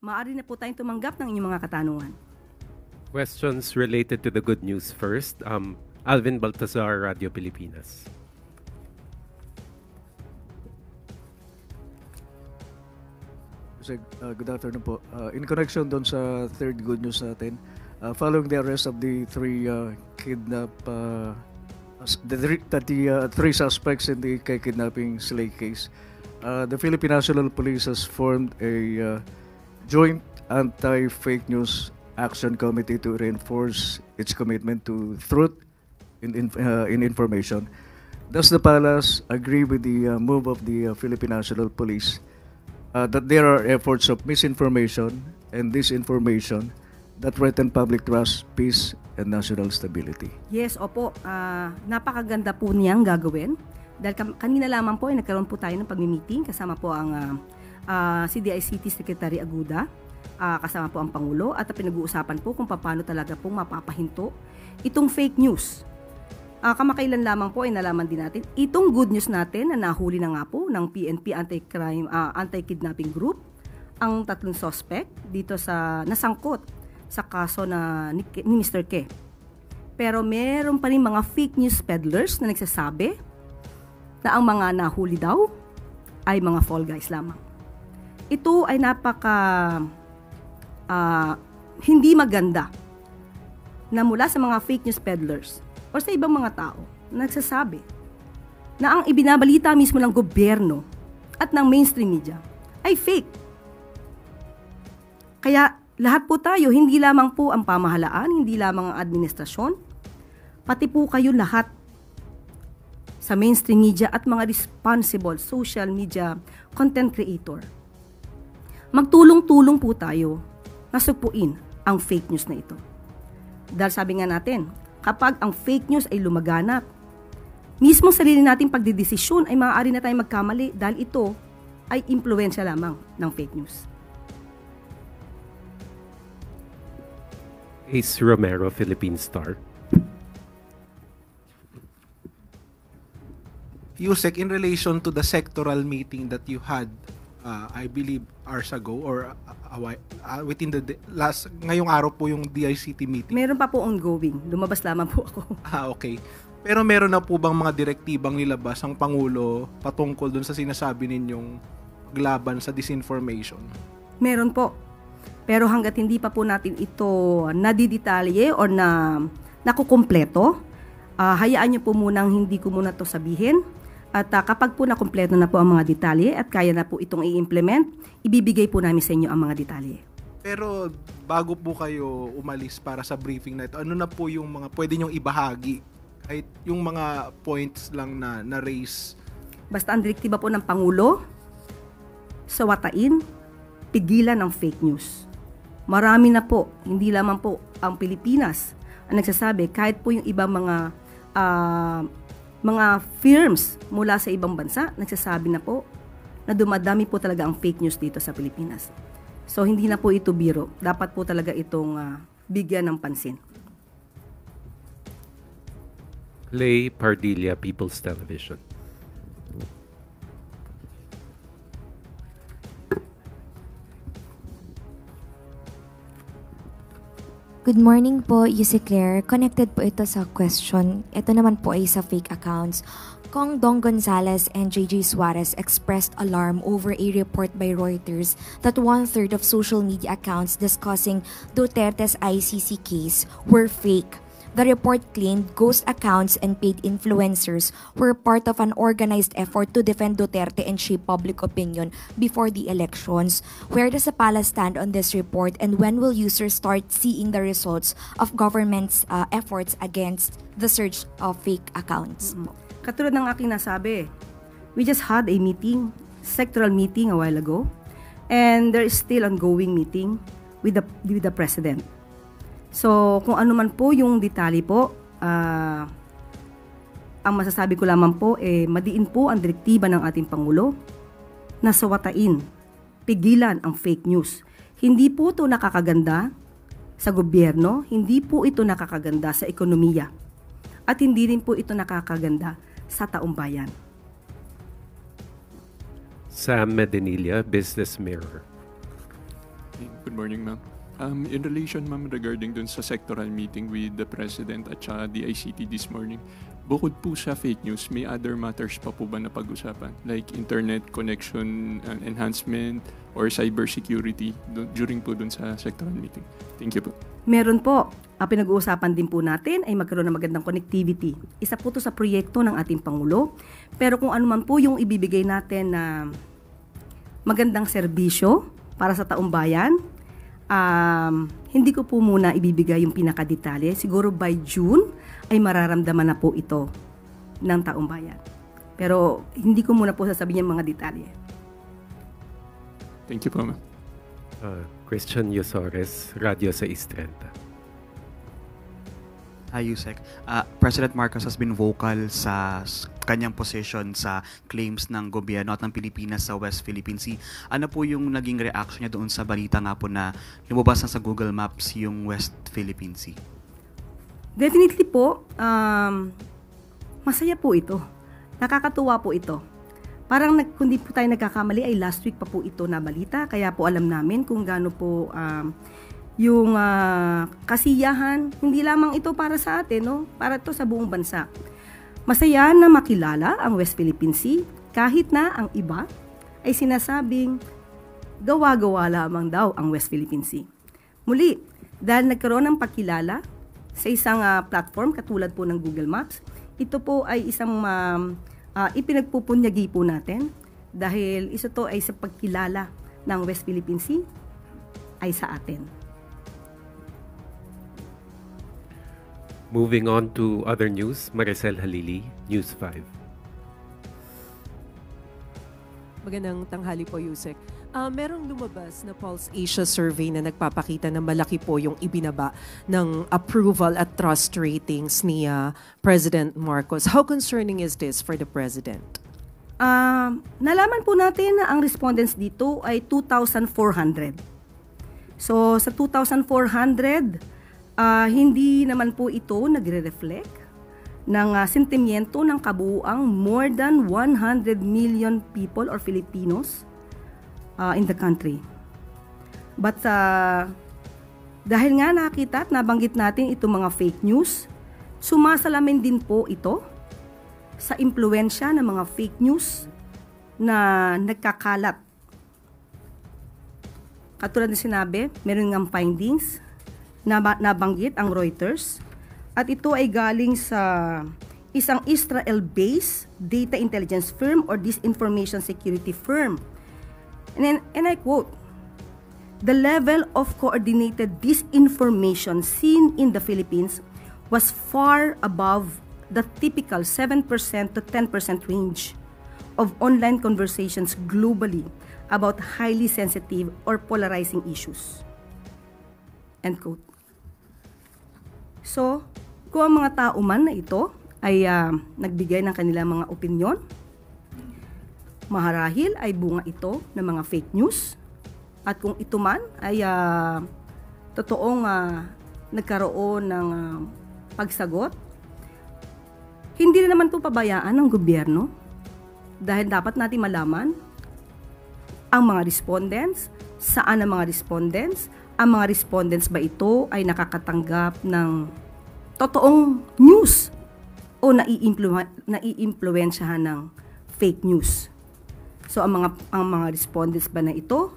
Maaari na po tayong tumanggap ng inyong mga katanungan. Questions related to the good news first. Alvin Baltazar, Radio Pilipinas. Good afternoon po. In connection doon sa third good news natin, following the arrest of the three three suspects in the kidnapping slay case, the Philippine National Police has formed a joint anti-fake news action committee to reinforce its commitment to truth in information. Does the Palace agree with the move of the Philippine National Police that there are efforts of misinformation and disinformation that threaten public trust, peace, and national stability? Yes, opo. Napakaganda po niyang gagawin. Dahil kanina lamang po ay nagkaroon po tayo ng pag-meeting kasama po ang CDICT Secretary Aguda, kasama po ang Pangulo, at pinag-uusapan po kung paano talaga pong mapapahinto itong fake news. Kamakailan lamang po ay nalaman din natin itong good news natin na nahuli na nga po ng PNP Anti-Kidnapping Group ang tatlong suspect dito sa nasangkot sa kaso ni Mr. K. Pero meron pa rin mga fake news peddlers na nagsasabi na ang mga nahuli daw ay mga fall guys lamang. Ito ay hindi maganda na mula sa mga fake news peddlers o sa ibang mga tao na nagsasabi na ang ibinabalita mismo ng gobyerno at ng mainstream media ay fake. Kaya lahat po tayo, hindi lamang po ang pamahalaan, hindi lamang ang administrasyon, pati po kayo lahat sa mainstream media at mga responsible social media content creator. Magtulong-tulong po tayo na sugpuin ang fake news na ito. Dahil sabi nga natin, kapag ang fake news ay lumaganap, mismo sarili nating pagdidesisyon ay maaari na tayong magkamali dahil ito ay impluwensya lamang ng fake news. Ace Romero, Philippine Star. Yusek, in relation to the sectoral meeting that you had, I believe hours ago or within the ngayong araw po yung DICT meeting. Meron pa po ongoing. Lumabas lamang po ako. Okay. Pero meron na po bang mga direktibang nilabas ang Pangulo patungkol dun sa sinasabi ninyong paglaban sa disinformation? Meron po. Pero hanggat hindi pa po natin ito nadidetalye o nakukumpleto, hayaan niyo po munang hindi ko muna to sabihin. At kapag po nakumpleto na po ang mga detalye at kaya na po itong i-implement, ibibigay po namin sa inyo ang mga detalye. Pero bago po kayo umalis para sa briefing na ito, ano na po yung mga pwede nyong ibahagi? Kahit yung mga points lang na raise. Basta ang direktiba po ng Pangulo, sawatain, pigilan ng fake news. Marami na po, hindi lamang po ang Pilipinas ang nagsasabi, kahit po yung ibang mga firms mula sa ibang bansa, nagsasabi na po na dumadami po talaga ang fake news dito sa Pilipinas. So, hindi na po ito biro. Dapat po talaga itong bigyan ng pansin. Lay Pardilla, People's Television. Good morning po, Yusek Claire. Connected po ito sa question. Ito naman po ay sa fake accounts. Kong Dong Gonzalez and JJ Suarez expressed alarm over a report by Reuters that 1/3 of social media accounts discussing Duterte's ICC case were fake. The report claimed ghost accounts and paid influencers were part of an organized effort to defend Duterte and shape public opinion before the elections. Where does the palace stand on this report, and when will users start seeing the results of government's efforts against the surge of fake accounts? Katulad ng aking nasabi, we just had a meeting, sectoral meeting a while ago, and there is still ongoing meeting with the President. So, kung ano man po yung detalye po, ang masasabi ko lamang po, madiin po ang direktiba ng ating Pangulo na sawatain, pigilan ang fake news. Hindi po ito nakakaganda sa gobyerno, hindi po ito nakakaganda sa ekonomiya, at hindi rin po ito nakakaganda sa taong bayan. Sam Medinilla, Business Mirror. Good morning, ma'am. In relation, ma'am, regarding dun sa sectoral meeting with the President at saka the ICT this morning, bukod po sa fake news, may other matters pa po ba na pag-usapan? Like internet connection enhancement or cybersecurity during po dun sa sectoral meeting? Thank you po. Meron po. Ang pinag-uusapan din po natin ay magkaroon ng magandang connectivity. Isa po ito sa proyekto ng ating Pangulo. Pero kung ano man po yung ibibigay natin na magandang serbisyo para sa taong bayan, hindi ko po muna ibibigay yung pinakadetalye. Siguro by June ay mararamdaman na po ito ng taong bayan. Pero hindi ko muna po sasabihin yung mga detalye. Thank you po, ma'am. Christian Yosores, Radio 630. Hi, Yusek. President Marcos has been vocal sa kanyang position sa claims ng gobyerno at ng Pilipinas sa West Philippine Sea. Ano po yung naging reaction niya doon sa balita nga po na lumabas na sa Google Maps yung West Philippine Sea? Definitely po, masaya po ito. Nakakatuwa po ito. Parang kung di po tayo nagkakamali ay last week pa po ito na balita. Kaya po alam namin kung gaano po yung kasiyahan, hindi lamang ito para sa atin, no? Para ito sa buong bansa. Masaya na makilala ang West Philippine Sea kahit na ang iba ay sinasabing gawa-gawa lamang daw ang West Philippine Sea. Muli, dahil nagkaroon ng pagkilala sa isang platform katulad po ng Google Maps, ito po ay isang ipinagpupunyagi po natin dahil isa to ay sa pagkilala ng West Philippine Sea ay sa atin. Moving on to other news, Maricel Halili, News 5. Magandang tanghali po, Yusek. Merong lumabas na Pulse Asia survey na nagpapakita na malaki po yung ibinaba ng approval at trust ratings ni President Marcos. How concerning is this for the President? Nalaman po natin na ang respondents dito ay 2,400. So sa 2,400, hindi naman po ito nagre-reflect ng sentimiento ng kabuuang more than 100 million people or Filipinos in the country. But dahil nga nakita at nabanggit natin itong mga fake news, sumasalamin din po ito sa impluwensya ng mga fake news na nagkakalat. Katulad na sinabi, meron ngang findings na nabanggit ang Reuters at ito ay galing sa isang Israel-based data intelligence firm or disinformation security firm. And I quote, "The level of coordinated disinformation seen in the Philippines was far above the typical 7% to 10% range of online conversations globally about highly sensitive or polarizing issues." End quote. So, kung ang mga tao man na ito ay nagbigay ng kanilang mga opinyon, maharahil ay bunga ito ng mga fake news. At kung ito man ay totoong nagkaroon ng pagsagot, hindi na naman ito pabayaan ng gobyerno dahil dapat natin malaman ang mga respondents, saan ang mga respondents, ang mga respondents ba ito ay nakakatanggap ng totoong news o naiimpluwensyahan ng fake news. So ang mga respondents ba na ito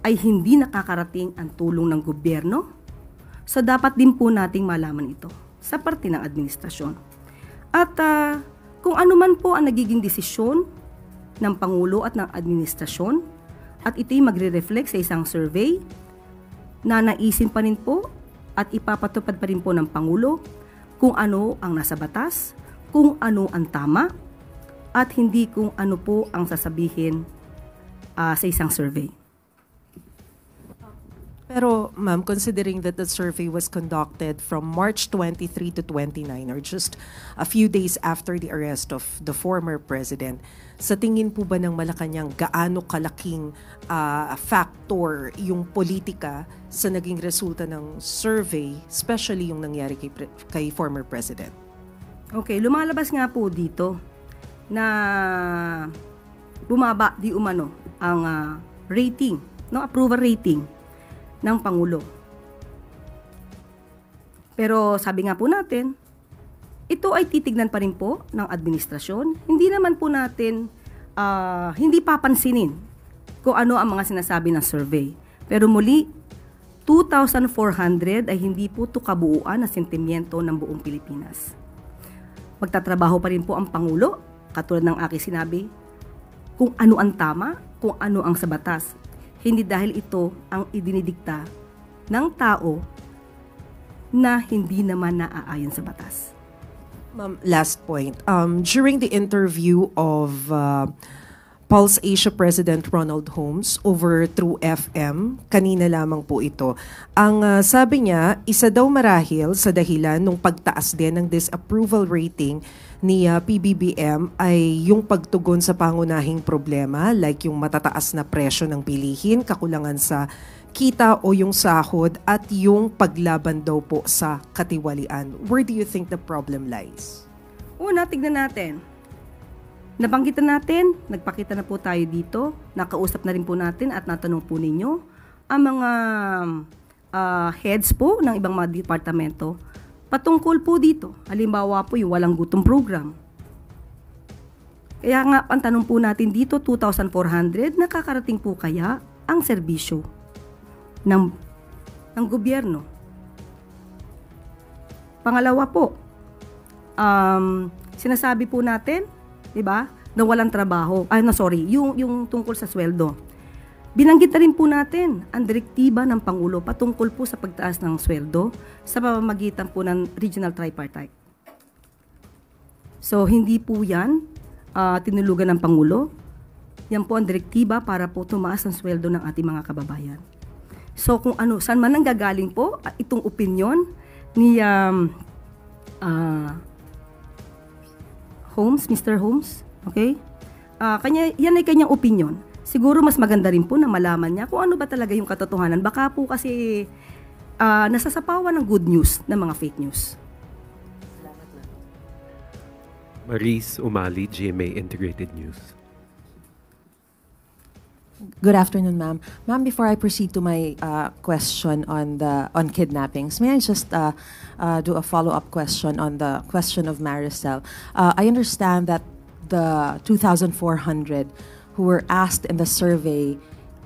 ay hindi nakakarating ang tulong ng gobyerno? So dapat din po nating malaman ito sa parte ng administrasyon. At kung ano man po ang nagiging desisyon ng Pangulo at ng administrasyon at ito'y magre-reflect sa isang survey, na naisin pa rin po at ipapatupad pa rin po ng Pangulo kung ano ang nasa batas, kung ano ang tama, at hindi kung ano po ang sasabihin sa isang survey. Pero, ma'am, considering that the survey was conducted from March 23 to 29, or just a few days after the arrest of the former president, sa tingin po ba ng Malacanang gaano kalaking factor yung politika sa naging resulta ng survey, especially yung nangyari kay former president? Okay, lumalabas nga po dito na bumaba di umano ang rating, no, approval rating ng Pangulo. Pero sabi nga po natin, ito ay titignan pa rin po ng administrasyon. Hindi naman po natin, hindi papansinin kung ano ang mga sinasabi ng survey. Pero muli, 2,400 ay hindi po ito kabuuan na sentimiento ng buong Pilipinas. Magtatrabaho pa rin po ang Pangulo, katulad ng aking sinabi, kung ano ang tama, kung ano ang sa batas. Hindi dahil ito ang idinidikta ng tao na hindi naman naaayon sa batas. Ma'am, last point. During the interview of Pulse Asia President Ronald Holmes over True FM, kanina lamang po ito, ang sabi niya, isa daw marahil sa dahilan ng pagtaas din ng disapproval rating ni PBBM ay yung pagtugon sa pangunahing problema like yung matataas na presyo ng bilihin, kakulangan sa kita o yung sahod at yung paglaban daw po sa katiwalian. Where do you think the problem lies? Una, tignan natin. Nabanggitan natin, nagpakita na po tayo dito, nakausap na rin po natin at natanong po ninyo ang mga heads po ng ibang mga departamento patungkol po dito. Halimbawa po yung walang gutom program. Kaya nga, ang tanong po natin dito, 2,400, nakakarating po kaya ang serbisyo ng gobyerno? Pangalawa po, sinasabi po natin, di ba, na walang trabaho. Yung tungkol sa sweldo. Binanggit na rin po natin ang direktiba ng Pangulo patungkol po sa pagtaas ng sweldo sa pamamagitan po ng Regional Tripartite. So, hindi po yan tinulugan ng Pangulo. Yan po ang direktiba para po tumaas ang sweldo ng ating mga kababayan. So, kung ano, saan man nanggagaling po itong opinion ni Holmes, Mr. Holmes, okay? Yan ay kanyang opinion. Siguro mas maganda rin po na malaman niya kung ano ba talaga yung katotohanan. Baka po kasi nasasapawan ng good news ng mga fake news. Maris Umali, GMA Integrated News. Good afternoon, ma'am. Ma'am, before I proceed to my question on kidnappings, may I just do a follow-up question on the question of Maricel? I understand that the 2,400 who were asked in the survey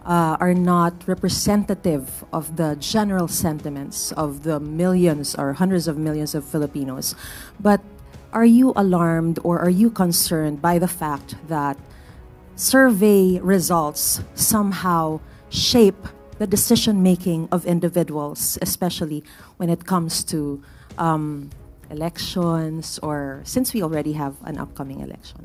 are not representative of the general sentiments of the millions or hundreds of millions of Filipinos. But are you alarmed or are you concerned by the fact that survey results somehow shape the decision-making of individuals, especially when it comes to elections or since we already have an upcoming election?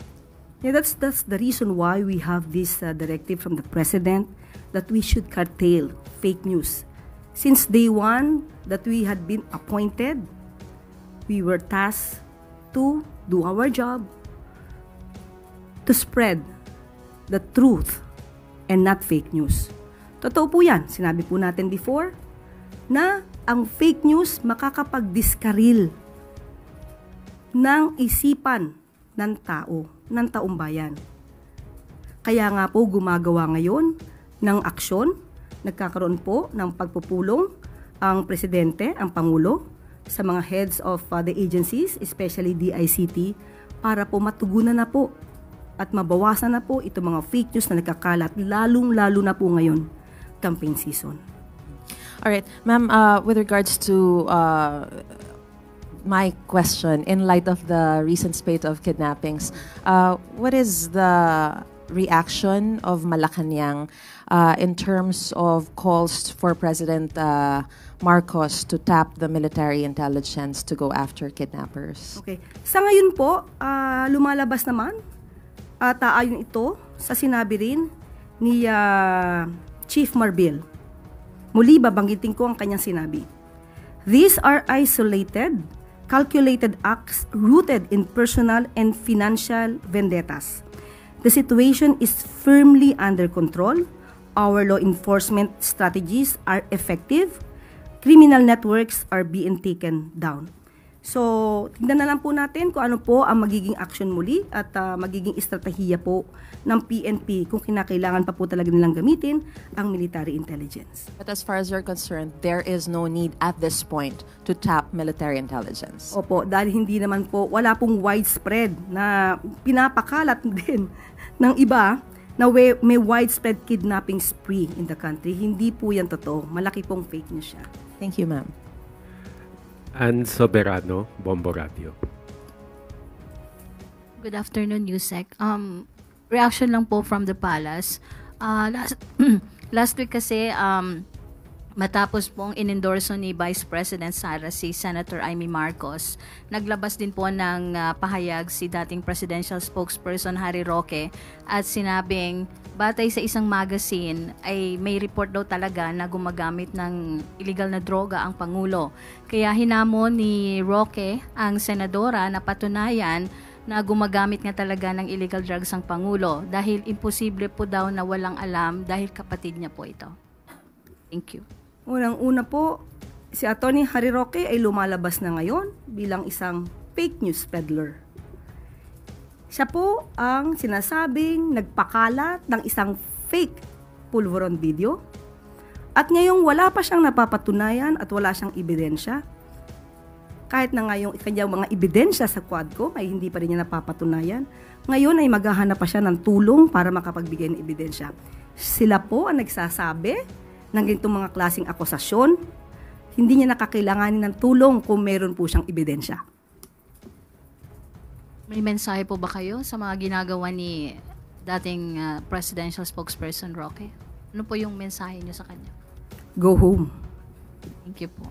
Yeah, that's the reason why we have this directive from the President that we should curtail fake news. Since day one that we had been appointed, we were tasked to do our job, to spread the truth and not fake news. Totoo po yan. Sinabi po natin before na ang fake news makakapag-diskaril ng isipan ng tao, ng taong bayan. Kaya nga po gumagawa ngayon ng aksyon, nagkakaroon po ng pagpupulong ang Presidente, ang Pangulo, sa mga heads of the agencies, especially DICT, para po matugunan na po at mabawasan na po itong mga fake news na nagkakalat, lalong-lalo na po ngayon, campaign season. All right, ma'am, with regards to my question, in light of the recent spate of kidnappings, what is the reaction of Malacanang in terms of calls for President Marcos to tap the military intelligence to go after kidnappers? Okay. Sa ngayon po, lumalabas naman at ayon ito sa sinabi rin ni Chief Marbil. Muli, babanggitin ko ang kanyang sinabi. These are isolated, calculated acts rooted in personal and financial vendettas. The situation is firmly under control. Our law enforcement strategies are effective. Criminal networks are being taken down. So, tingnan na lang po natin kung ano po ang magiging action muli at magiging estratehiya po ng PNP kung kinakailangan pa po talaga nilang gamitin ang military intelligence. But as far as you're concerned, there is no need at this point to tap military intelligence. Opo, dahil hindi naman po, wala pong widespread na pinapakalat din ng iba na may widespread kidnapping spree in the country. Hindi po yan totoo. Malaki pong fake news siya. Thank you, ma'am. Ann Soberano, Bombo Radio. Good afternoon, Yusek. Reaction lang po from the palace. Last week kasi, matapos pong inendorso ni Vice President Sara si Senator Amy Marcos, naglabas din po ng pahayag si dating presidential spokesperson Harry Roque at sinabing batay sa isang magazine ay may report daw talaga na gumagamit ng illegal na droga ang Pangulo. Kaya hinamon ni Roque ang senadora na patunayan na gumagamit nga talaga ng illegal drugs ang Pangulo dahil imposible po daw na walang alam dahil kapatid niya po ito. Thank you. Unang-una po, si Atty. Harry Roque ay lumalabas na ngayon bilang isang fake news peddler. Siya po ang sinasabing nagpakalat ng isang fake pulveron video at ngayong wala pa siyang napapatunayan at wala siyang ebidensya. Kahit na ngayong kanyang mga ebidensya sa Quadcom ay hindi pa rin niya napapatunayan, ngayon ay maghahanap pa siya ng tulong para makapagbigay ng ebidensya. Sila po ang nagsasabi ng ganitong mga klaseng akusasyon, hindi niya nakakailanganin ng tulong kung meron po siyang ebidensya. May mensahe po ba kayo sa mga ginagawa ni dating presidential spokesperson Roque? Ano po yung mensahe niyo sa kanya? Go home. Thank you po.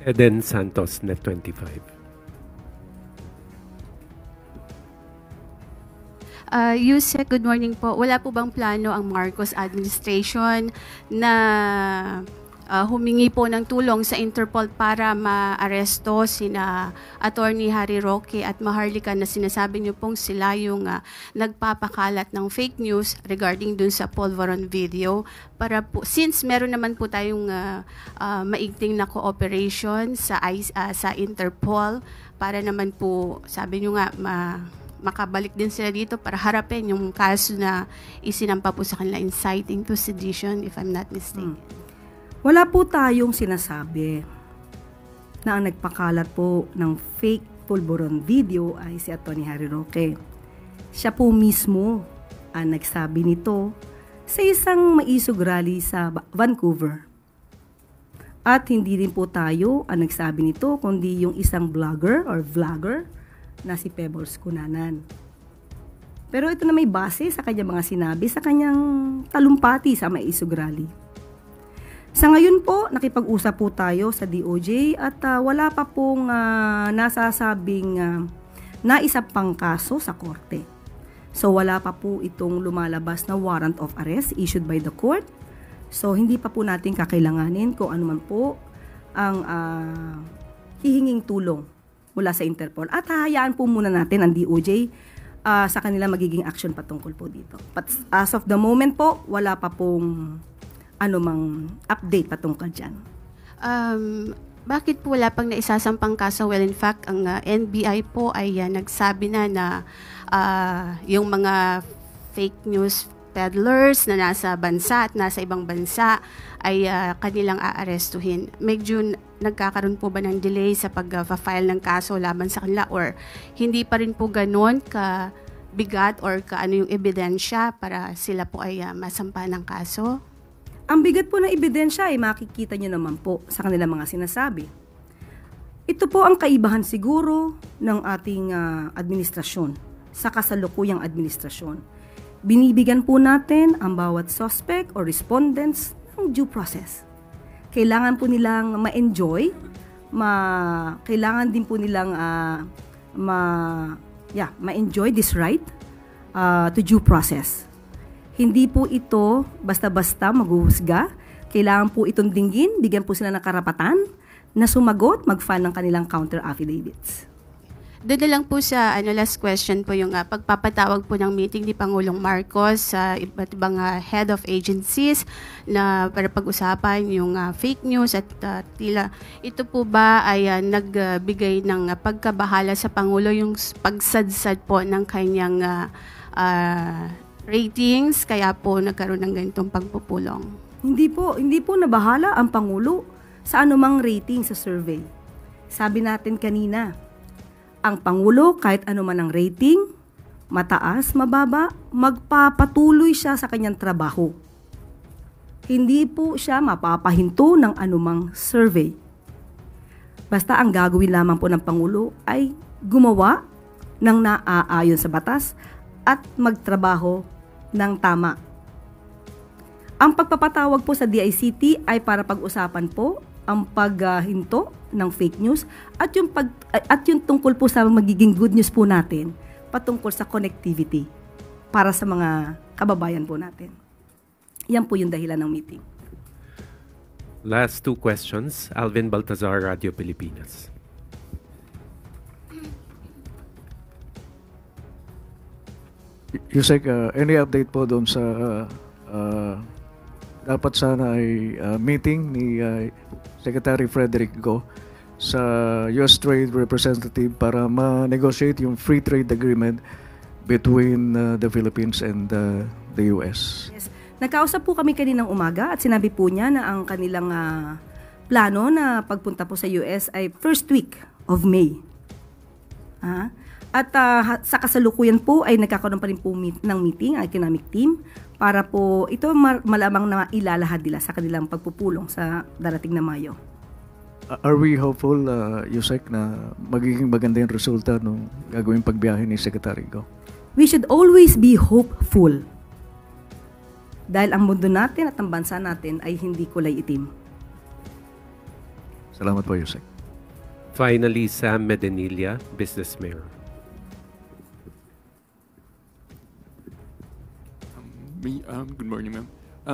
Eden Santos, Net 25. Yusek, good morning po. Wala po bang plano ang Marcos administration na humingi po ng tulong sa Interpol para maaresto sina Attorney Harry Roque at Maharlika na sinasabi niyo pong sila yung nagpapakalat ng fake news regarding dun sa Polvoron video para po, since meron naman po tayong maigting na cooperation sa Interpol para naman po, sabi niyo nga, makabalik din sila dito para harapin yung kaso na isinampa po sa kanila inciting to sedition, if I'm not mistaken. Wala po tayong sinasabi na ang nagpakalat po ng fake Pulveron video ay si Atty. Harry Roque. Siya po mismo ang nagsabi nito sa isang maisog rally sa Vancouver. At hindi rin po tayo ang nagsabi nito, kundi yung isang blogger or vlogger na si Pebbles Cunanan. Pero ito na may base sa kanyang mga sinabi sa kanyang talumpati sa maisog rally. Sa ngayon po, nakipag-usap po tayo sa DOJ at wala pa pong nasasabing naisap pang kaso sa korte. So wala pa po itong lumalabas na warrant of arrest issued by the court. So hindi pa po natin kakailanganin kung ano man po ang hihinging tulong mula sa Interpol. At hahayaan po muna natin ang DOJ sa kanila magiging action patungkol po dito. But as of the moment po, wala pa pong anumang update patungkol dyan. Bakit po wala pang naisasampang kaso? Well, in fact, ang NBI po ay nagsabi na yung mga fake news peddlers na nasa bansa at nasa ibang bansa ay kanilang aarestuhin. Medyo nagkakaroon po ba ng delay sa pag-file ng kaso laban sa kanila or hindi pa rin po ganon ka bigat or kaano yung ebidensya para sila po ay masampa ng kaso? Ang bigat po ng ebidensya ay makikita nyo naman po sa kanilang mga sinasabi. Ito po ang kaibahan siguro ng ating administrasyon sa kasalukuyang administrasyon. Binibigyan po natin ang bawat suspect or respondents ng due process. Kailangan po nilang ma-enjoy, kailangan din po nilang ma-enjoy this right to due process. Hindi po ito basta-basta maghuhusga. Kailangan po itong dinggin, bigyan po sila ng karapatan na sumagot, mag-file ng kanilang counter affidavits. Doon na lang po sa last question po yung pagpapatawag po ng meeting ni Pangulong Marcos sa iba't ibang head of agencies na para pag-usapan yung fake news at tila ito po ba ay nagbigay ng pagkabahala sa Pangulo yung pagsadsad po ng kanyang ratings kaya po nagkaroon ng ganitong pagpupulong? Hindi po nabahala ang Pangulo sa anumang rating sa survey. Sabi natin kanina, ang Pangulo, kahit ano man ang rating, mataas, mababa, magpapatuloy siya sa kanyang trabaho. Hindi po siya mapapahinto ng anumang survey. Basta ang gagawin lamang po ng Pangulo ay gumawa ng naaayon sa batas at magtrabaho ng tama. Ang pagpapatawag po sa DICT ay para pag-usapan po ang paghinto ng fake news at yung tungkol po sa magiging good news po natin patungkol sa connectivity para sa mga kababayan po natin. Yan po yung dahilan ng meeting. Last two questions. Alvin Baltazar, Radio Pilipinas. Yusek, any update po doon sa dapat sana ay meeting ni Secretary Frederick Go sa US Trade Representative para ma-negotiate yung free trade agreement between the Philippines and the US. Yes. Nagkausap po kami kaninang umaga at sinabi po niya na ang kanilang plano na pagpunta po sa US ay first week of May. At sa kasalukuyan po ay nagkakaroon pa rin po ng meeting ang economic team para po ito malamang na ilalahad nila sa kanilang pagpupulong sa darating na Mayo. Are we hopeful, Yusek, na magiging maganda yung resulta ng gagawing pagbiyahe ni Secretary Go? We should always be hopeful. Dahil ang mundo natin at ang bansa natin ay hindi kulay itim. Salamat po, Yusek. Finally, Sam Medinilla, Business Mayor. Good morning, ma'am.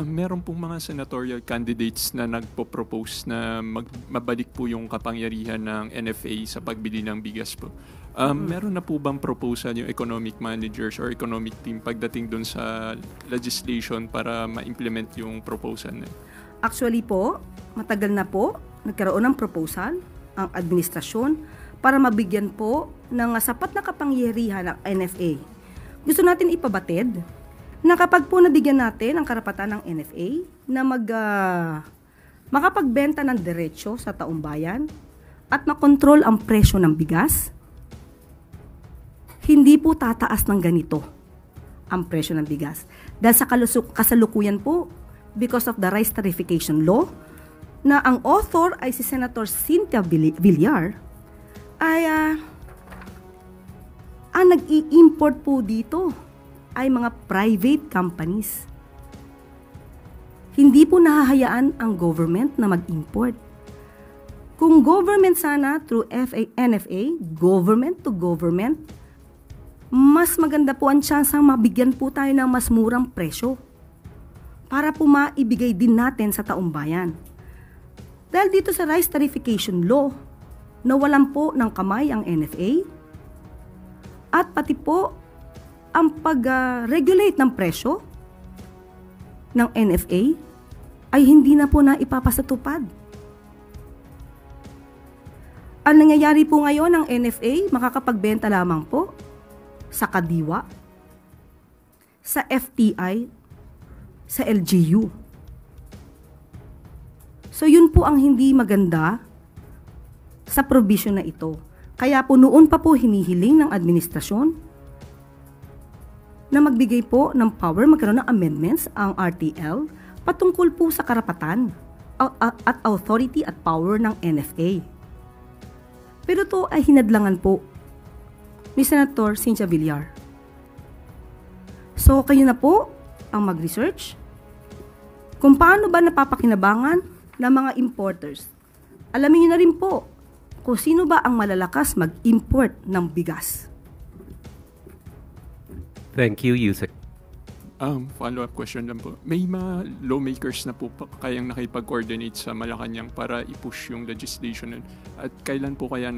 Meron pong mga senatorial candidates na nagpo-propose na mabalik po yung kapangyarihan ng NFA sa pagbili ng bigas po. Meron na po bang proposal yung economic managers or economic team pagdating doon sa legislation para ma-implement yung proposal na? Actually po, matagal na po nagkaroon ng proposal ang administrasyon para mabigyan po ng sapat na kapangyarihan ng NFA. Gusto natin ipabatid na kapag po nabigyan natin ang karapatan ng NFA na makapagbenta ng diretsyo sa taong bayan at makontrol ang presyo ng bigas, hindi po tataas ng ganito ang presyo ng bigas. Dahil sa kasalukuyan po, because of the rice tarification law, na ang author ay si Senator Cynthia Villar, ay ang nag-i-import po dito ay mga private companies. Hindi po nahahayaan ang government na mag-import. Kung government sana through NFA, government to government, mas maganda po ang tsansang mabigyan po tayo ng mas murang presyo para po maibigay din natin sa taong bayan. Dahil dito sa rice tarification law, nawalan po ng kamay ang NFA at pati po ang pag-regulate ng presyo ng NFA ay hindi na po na ipapasatupad. Ang nangyayari po ngayon ng NFA, makakapagbenta lamang po sa Kadiwa, sa FTI, sa LGU. So yun po ang hindi maganda sa provision na ito. Kaya po noon pa po hinihiling ng administrasyon na magbigay po ng power, magkaroon ng amendments ang RTL patungkol po sa karapatan at authority at power ng NFA. Pero to ay hinadlangan po ni Senator Cynthia Villar. So kayo na po ang mag-research kung paano ba napapakinabangan ng mga importers. Alamin niyo na rin po kung sino ba ang malalakas mag-import ng bigas. Thank you, Yusek. Follow-up question lang po. May mga lawmakers na po kayang nakipag-coordinate sa Malacanang para i-push yung legislation nun? At kailan po kaya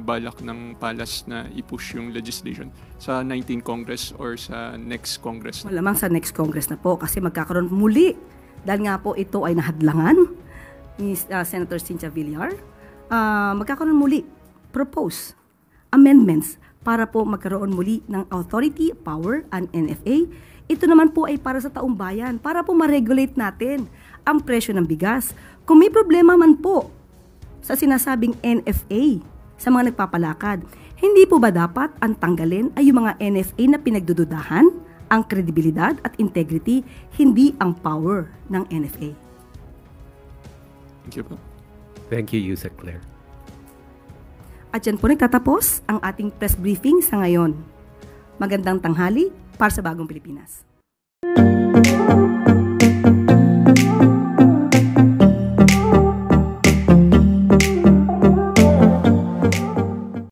balak ng Palas na i-push yung legislation? Sa 19th Congress or sa next Congress? Malamang sa next Congress na po kasi magkakaroon muli. Dahil nga po ito ay nahadlangan ni Senator Cynthia Villar. Magkakaroon muli propose amendments para po magkaroon muli ng authority, power, and NFA. Ito naman po ay para sa taong bayan, para po ma-regulate natin ang presyo ng bigas. Kung may problema man po sa sinasabing NFA sa mga nagpapalakad, hindi po ba dapat ang tanggalin ay yung mga NFA na pinagdududahan, ang kredibilidad at integrity, hindi ang power ng NFA? Thank you po. Thank you, Yusek Claire. At yan po nagtatapos ang ating press briefing sa ngayon. Magandang tanghali para sa Bagong Pilipinas.